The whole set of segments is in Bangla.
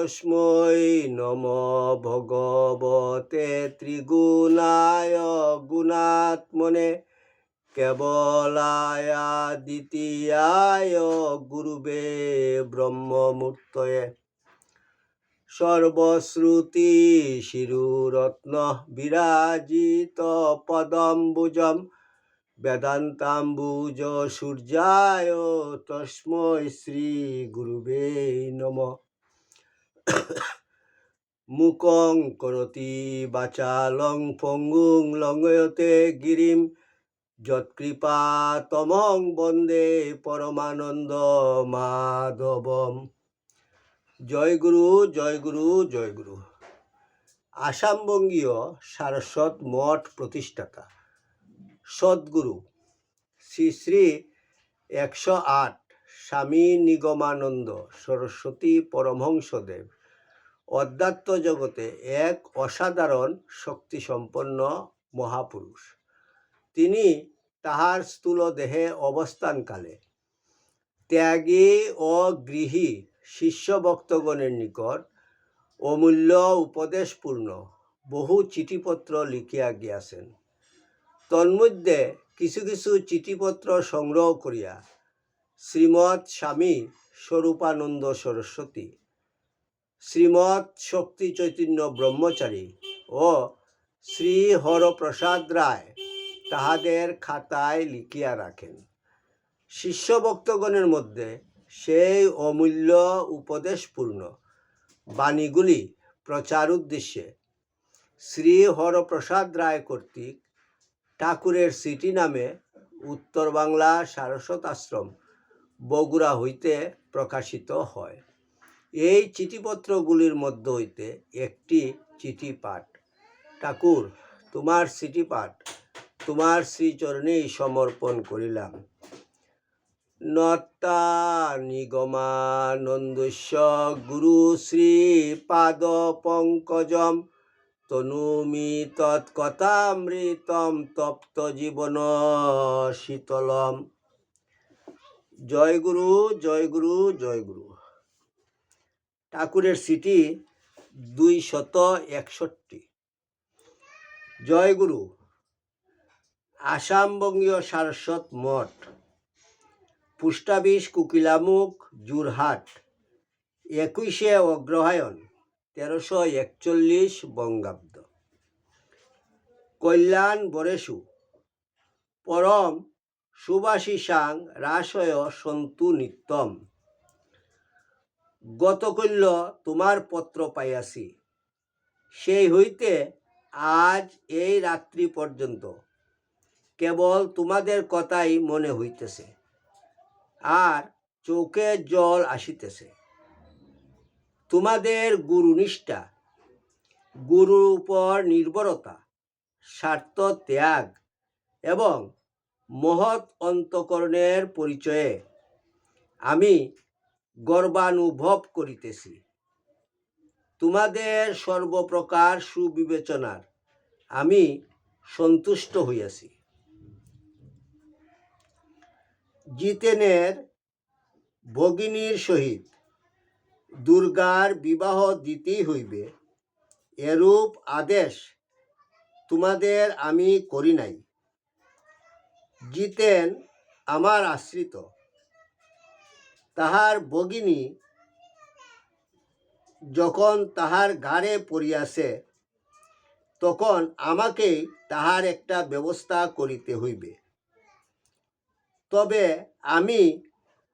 তস্मै নম ভগবতে ত্রিগুণায় গুণাত্মনে কেবলায় দ্বিতীয়ায় গুরুবে ব্রহ্মমূর্তয়ে সর্বশ্রুতি শিরুরত্ন বিরাজিত পদম্বুজম বেদান্তাম্বুজ সূর্যায় তস্मै শ্রী গুরুবে নমঃ। মুকং করোতি বাচালং পঙ্গুং লঙ্ঘয়তে গিরিম যৎকৃপা তমং বন্দে পরমানন্দ মাধবম। জয় গুরু, জয় গুরু, জয় গুরু। আসামবঙ্গীয় সারস্বত মঠ প্রতিষ্ঠাতা সদ্গুরু শ্রী শ্রী 108 স্বামী নিগমানন্দ সরস্বতী পরমহংসদেব অধ্যাত্ম জগতে এক অসাধারণ শক্তিসম্পন্ন মহাপুরুষ। তিনি তাহার স্থূল দেহে অবস্থানকালে ত্যাগী ও গৃহী শিষ্য ভক্তগণের নিকট অমূল্য উপদেশপূর্ণ বহু চিঠিপত্র লিখিয়া গিয়াছেন। তন্মধ্যে কিছু কিছু চিঠিপত্র সংগ্রহ করিয়া শ্রীমৎ স্বামী স্বরূপানন্দ সরস্বতী, শ্রীমৎ শক্তি চৈতন্য ব্রহ্মচারী ও শ্রী হরপ্রসাদ রায় তাহাদের খাতায় লিখিয়া রাখেন। শিষ্য ভক্তগণের মধ্যে সেই অমূল্য উপদেশপূর্ণ বাণীগুলি প্রচার উদ্দেশ্যে শ্রী হরপ্রসাদ রায় কর্তৃক ঠাকুরের সিটি নামে উত্তর বাংলা সারস্বত আশ্রম বগুড়া হইতে প্রকাশিত হয়। এই চিঠিপত্রগুলির মধ্য হইতে একটি চিঠি পাঠ। ঠাকুর, তোমার চিঠি পাঠ তোমার শ্রীচরণেই সমর্পণ করিলাম। নত্তা নিগমানন্দস্য গুরু শ্রী পাদ পঙ্কজম তনুমি তৎকথামৃতম তপ্ত জীবন শীতলম। জয় গুরু, জয় গুরু, জয় গুরু। ঠাকুরের চিঠি 261। জয় গুরু। আসামবঙ্গীয় সারস্বত মঠ, পুষ্টাবিশ কুকিলামুখ, যোরহাট, 21শে অগ্রহায়ণ 1341 বঙ্গাব্দ। কল্যাণ বরেষু পরম সুভাষিসাং রাসয় সন্তু নিত্যম। গতকল্য তোমার পত্র পাইয়াছি, সেই হইতে আজ এই রাত্রি পর্যন্ত কেবল তোমাদের কথাই মনে হইতেছে, আর চোখে জল আসিতেছে। তোমাদের গুরুনিষ্ঠা, গুরুর উপর নির্ভরতা, স্বার্থ ত্যাগ এবং মহৎ অন্তঃকরণের পরিচয়ে আমি গর্বানুভব করিতেছি। তোমাদের সর্বপ্রকার সুবিবেচনার আমি সন্তুষ্ট হইয়াছি। জিতেনের ভগিনীর সহিত দুর্গার বিবাহ দিতেই হইবে, এরূপ আদেশ তোমাদের আমি করি নাই। জিতেন আমার আশ্রিত, তাহার ভগিনী যখন তাহার ঘাড়ে পড়িয়াছে তখন আমাকেই তাহার একটা ব্যবস্থা করিতে হইবে। তবে আমি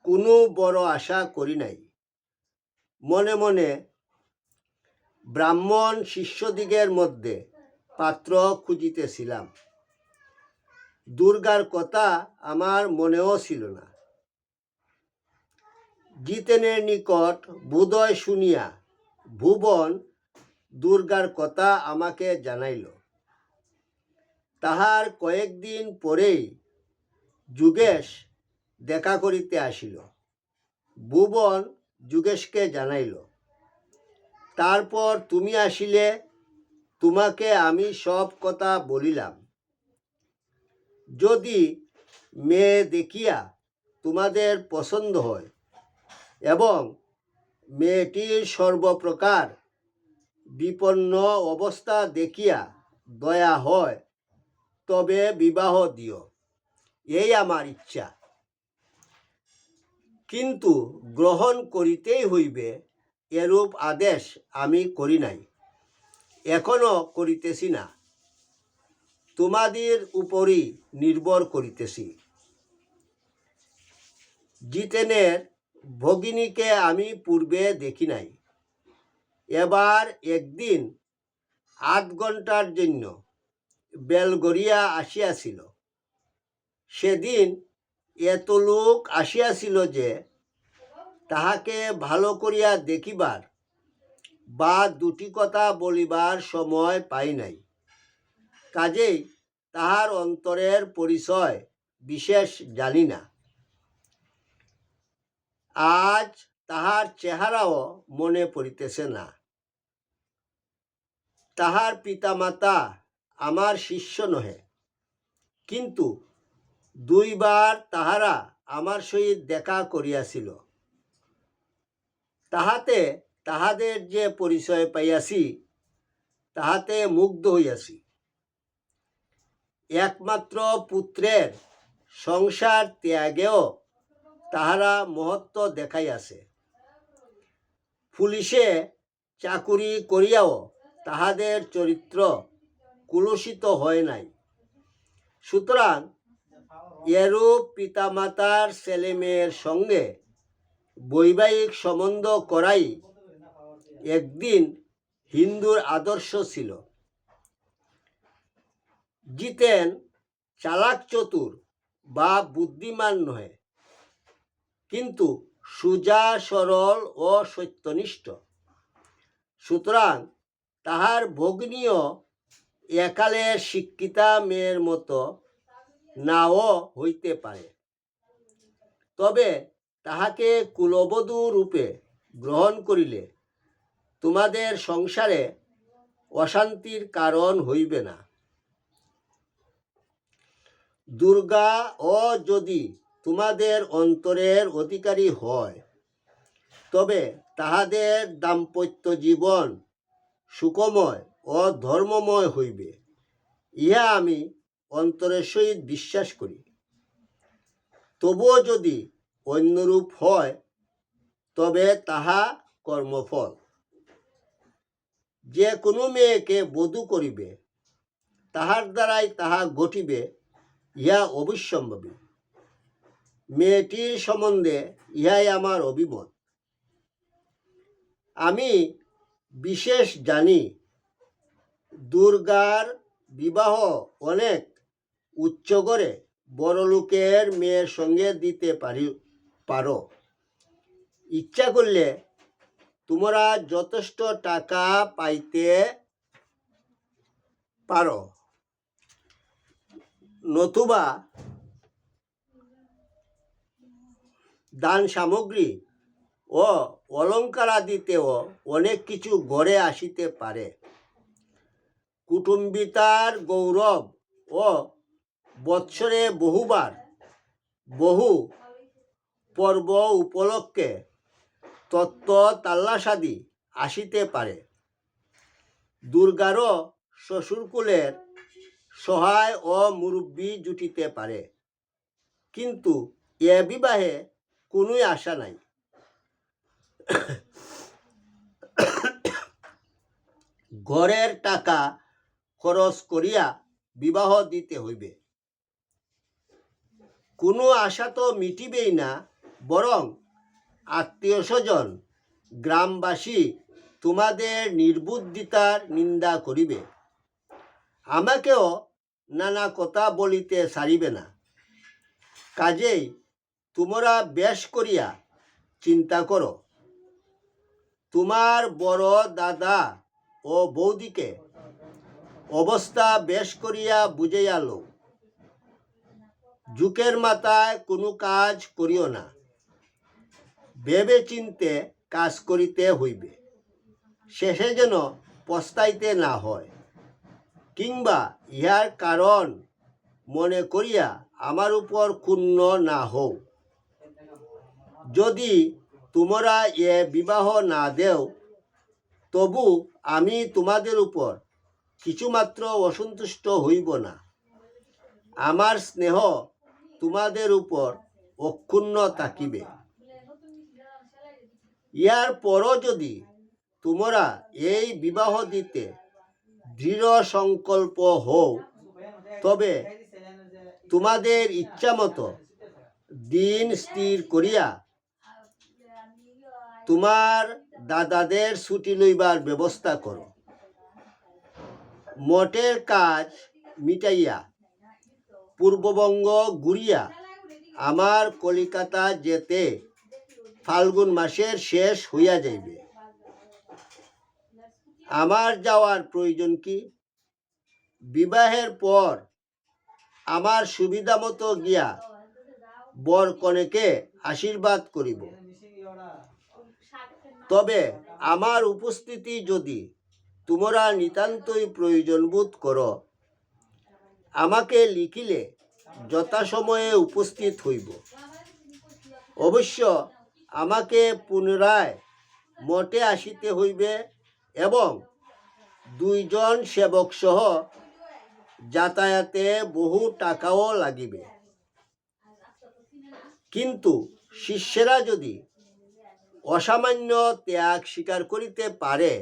কোনো বড় আশা করি নাই। মনে মনে ব্রাহ্মণ শিষ্যদিগের মধ্যে পাত্র খুঁজিতেছিলাম। দুর্গার কথা আমার মনেও ছিল না। জিতেনের নিকট বোধয় শুনিয়া ভুবন দুর্গার কথা আমাকে জানাইল। তাহার কয়েকদিন পরেই যোগেশ দেখা করিতে আসিল। ভুবন যোগেশকে জানাইল। তারপর তুমি আসিলে, তোমাকে আমি সব কথা বলিলাম। যদি মেয়ে দেখিয়া তোমাদের পছন্দ হয় এবং মেয়েটির সর্বপ্রকার বিপন্ন অবস্থা দেখিয়া দয়া হয় তবে বিবাহ দিও, এই আমার ইচ্ছা। কিন্তু গ্রহণ করিতেই হইবে এরূপ আদেশ আমি করি নাই, এখনো করিতেছি না, তোমাদের উপরই নির্ভর করিতেছি। জিতেনের ভগিনীকে আমি পূর্বে দেখি নাই, এবার একদিন ৮ ঘণ্টার জন্য বেলগড়িয়া আসিয়াছিল। সেদিন এত লোক আসিয়াছিল যে তাহাকে ভালো করিয়া দেখিবার বা দুটি কথা বলিবার সময় পাই নাই। কাজেই তাহার অন্তরের পরিচয় বিশেষ জানি না। আজ তাহার চেহারাও মনে পড়িতেছে না। তাহার পিতামাতা আমার শিষ্য নহে, কিন্তু 2 বার তাহারা আমার সহিত দেখা করিয়াছিল। তাহাতে তাহাদের যে পরিচয় পাইয়াছি তাহাতে মুগ্ধ হইয়াছি। একমাত্র পুত্রের সংসার ত্যাগেও তাহারা মহত্ব দেখাইয়াছে। পুলিশে চাকুরি করিয়াও তাহাদের চরিত্র কুলসিত হয় নাই। সুতরাং এরূপ পিতামাতার ছেলে মেয়ের সঙ্গে বৈবাহিক সম্বন্ধ করাই একদিন হিন্দুর আদর্শ ছিল। জিতেন চালাক চতুর বা বুদ্ধিমান নহে, কিন্তু সুজা সরল ও সত্যনিষ্ঠ। সুতরাং তাহার ভগ্নীও একালের শিক্ষিতা মেয়ের মতো নাও হইতে পারে, তবে তাহাকে কুলবধূ রূপে গ্রহণ করিলে তোমাদের সংসারে অশান্তির কারণ হইবে না। দুর্গা ও যদি তোমাদের অন্তরের অধিকারী হয় তবে তাহাদের দাম্পত্য জীবন সুখময় ও ধর্মময় হইবে, ইহা আমি অন্তরের সহিত বিশ্বাস করি। তবুও যদি অন্যরূপ হয় তবে তাহা কর্মফল। যে কোনো মেয়েকে বধূ করিবে তাহার দ্বারাই তাহা ঘটিবে, ইহা অবশ্যম্ভাবী। মেয়েটির সম্বন্ধে ইহাই আমার অভিমত। আমি বিশেষ জানি দুর্গার বিবাহ অনেক উচ্চ করে বড়লোকের মেয়ের সঙ্গে দিতে পারো। ইচ্ছা করলে তোমরা যথেষ্ট টাকা পাইতে পারো, নতুবা দান সামগ্রী ও অলঙ্কারাদিতেও অনেক কিছু ঘরে আসিতে পারে। কুটুম্বিতার গৌরব ও বৎসরে বহুবার বহু পর্ব উপলক্ষে তত্ত্ব তাল্লাসাদি আসিতে পারে। দুর্গারও শ্বশুরকুলের সহায় ও মুরব্বী জুটিতে পারে, কিন্তু এ বিবাহে কোনোই আশা নাই। ঘরের টাকা খরচ করিয়া বিবাহ দিতে হইবে। কোনো আশা তো মিটিবেই না, বরং আত্মীয় স্বজন গ্রামবাসী তোমাদের নির্বুদ্ধিতার নিন্দা করিবে। আমাকেও নানা কথা বলিতে ছাড়িবে না। কাজেই তোমরা বেশ করিয়া চিন্তা করো। তোমার বড় দাদা ও বৌদিকে অবস্থা বেশ করিয়া বুঝাইয়া লও। ঝুঁকের মাথায় কোনো কাজ করিও না, ভেবে চিনতে কাজ করিতে হইবে, শেষে যেন পস্তাইতে না হয়, কিংবা ইহার কারণ মনে করিয়া আমার উপর ক্ষুণ্ণ না হও। যদি তোমরা এ বিবাহ না দেও, তবু আমি তোমাদের উপর কিছুমাত্র অসন্তুষ্ট হইব না। আমার স্নেহ তোমাদের উপর অক্ষুণ্ণ থাকিবে। ইয়ার পরও যদি তোমরা এই বিবাহ দিতে দৃঢ় সংকল্প হও, তবে তোমাদের ইচ্ছামতো দিন স্থির করিয়া তোমার দাদাদের ছুটি লইবার ব্যবস্থা করো। মঠের কাজ মিটাইয়া পূর্ববঙ্গ ঘুরিয়া আমার কলিকাতা যেতে ফাল্গুন মাসের শেষ হইয়া যাইবে। আমার যাওয়ার প্রয়োজন কি? বিবাহের পর আমার সুবিধা মতো গিয়া বর কনেকে আশীর্বাদ করিব। তবে আমার উপস্থিতি যদি তোমরা নিতান্তই প্রয়োজন বোধ করো, আমাকে লিখিলে যথাসময়ে উপস্থিত হইব। অবশ্য আমাকে পুনরায় মঠে আসিতে হইবে এবং 2 জন সেবক সহ যাতায়াতে বহু টাকাও লাগিবে। কিন্তু শিষ্যেরা যদি অসামান্য ত্যাগ স্বীকার করিতে পারে,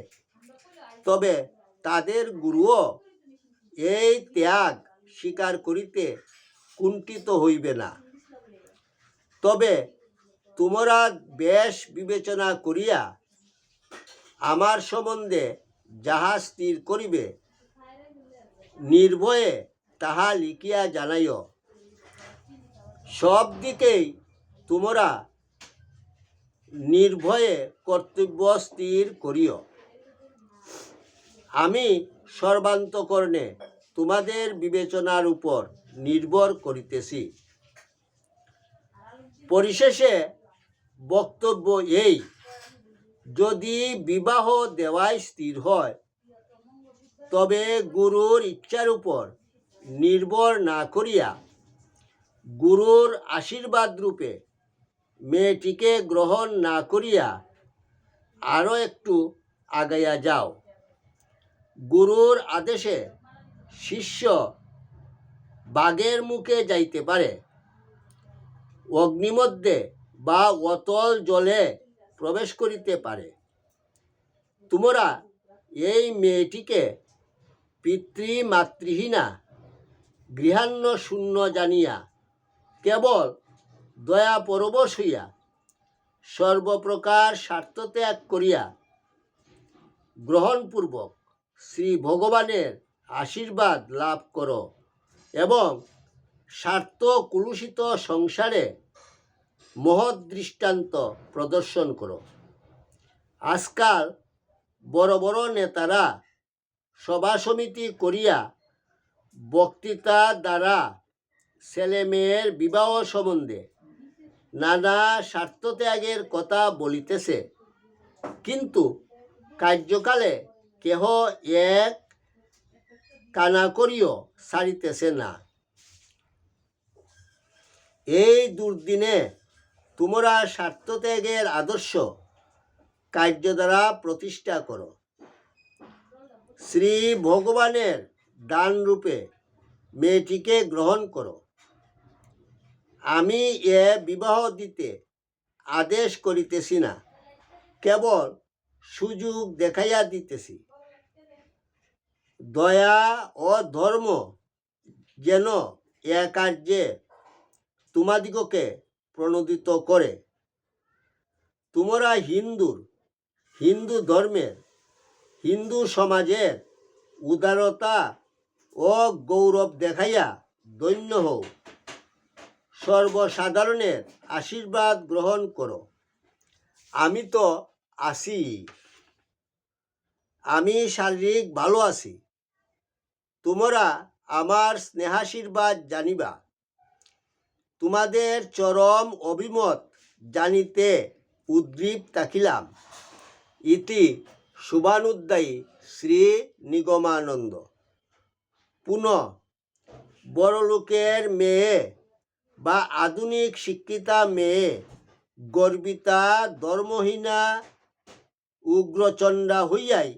তবে তাদের গুরুও এই ত্যাগ স্বীকার করিতে কুণ্ঠিত হইবে না। তবে তোমরা বেশ বিবেচনা করিয়া আমার সম্বন্ধে যাহা স্থির করিবে, নির্ভয়ে তাহা লিখিয়া জানাইও। সব দিকেই তোমরা নির্ভয়ে কর্তব্য স্থির করিও। আমি সর্বান্তকরণে তোমাদের বিবেচনার উপর নির্ভর করিতেছি। পরিশেষে বক্তব্য এই, যদি বিবাহ দেওয়াই স্থির হয়, তবে গুরুর ইচ্ছার উপর নির্ভর না করিয়া গুরুর আশীর্বাদ রূপে মেয়েটিকে গ্রহণ না করিয়া আরও একটু আগাইয়া যাও। গুরুর আদেশে শিষ্য বাঘের মুখে যাইতে পারে, অগ্নিমধ্যে বা অতল জলে প্রবেশ করিতে পারে। তোমরা এই মেয়েটিকে পিতৃমাতৃহীনা, গৃহান্ন শূন্য জানিয়া কেবল দয়া পরবশ হইয়া সর্বপ্রকার স্বার্থত্যাগ করিয়া গ্রহণপূর্বক শ্রী ভগবানের আশীর্বাদ লাভ করো এবং স্বার্থ কুলুষিত সংসারে মহৎ দৃষ্টান্ত প্রদর্শন করো। আজকাল বড় বড় নেতারা সভা সমিতি করিয়া বক্তৃতা দ্বারা ছেলে মেয়ের বিবাহ সম্বন্ধে নানা স্বার্থত্যাগের কথা বলিতেছে, কিন্তু কার্যকালে কেহ এক কানাকড়িও ছাড়িতেছে না। এই দুর্দিনে তোমরা স্বার্থত্যাগের আদর্শ কার্য দ্বারা প্রতিষ্ঠা করো। শ্রী ভগবানের দানরূপে মেয়েটিকে গ্রহণ করো। আমি এ বিবাহ দিতে আদেশ করিতেছি না, কেবল সুযোগ দেখাইয়া দিতেছি। দয়া ও ধর্ম যেন এ কার্যে তোমাদিগকে প্রণোদিত করে। তোমরা হিন্দু ধর্মের, হিন্দু সমাজের উদারতা ও গৌরব দেখাইয়া ধন্য হও। সর্বসাধারণের আশীর্বাদ গ্রহণ করো। আমি তো আছি, আমি শারীরিক ভালো আছি। তোমরা আমার স্নেহাশীর্বাদ জানিবা। তোমাদের চরম অভিমত জানিতে উদ্গ্রীব থাকিলাম। ইতি শুভানুদ্দায়ী শ্রী নিগমানন্দ। পুনঃ বড়লোকের মেয়ে বা আধুনিক শিক্ষিতা মেয়ে গর্বিতা ধর্মহীনা উগ্রচণ্ডা হইয়াই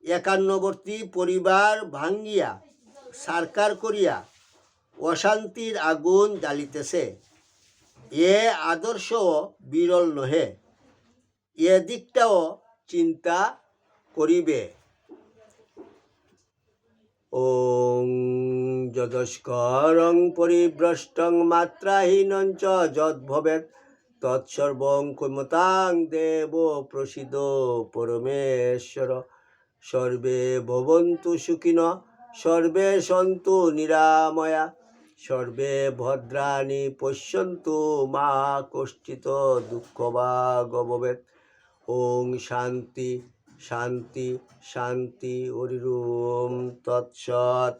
51টি পরিবার ভাঙ্গিয়া সারকার করিয়া অশান্তির আগুন জ্বালিতেছে। এ আদর্শও বিরল নহে, এদিকটাও চিন্তা করিবে। ওং যদস্করং পরিভ্রষ্টং মাত্রাহীনং চ যদ্ভবেৎ তৎসর্বং ক্ষমতাং দেব প্রসীদ পরমেশ্বর। সর্বে ভবন্তু সুখিনঃ, সর্বে সন্তু নিরাময়া, সর্বে ভদ্রাণি পশ্যন্তু মা কশ্চিৎ দুঃখভাগ্ ভবেৎ। ওং শান্তি শান্তি শান্তি। হরি ওম তৎসৎ।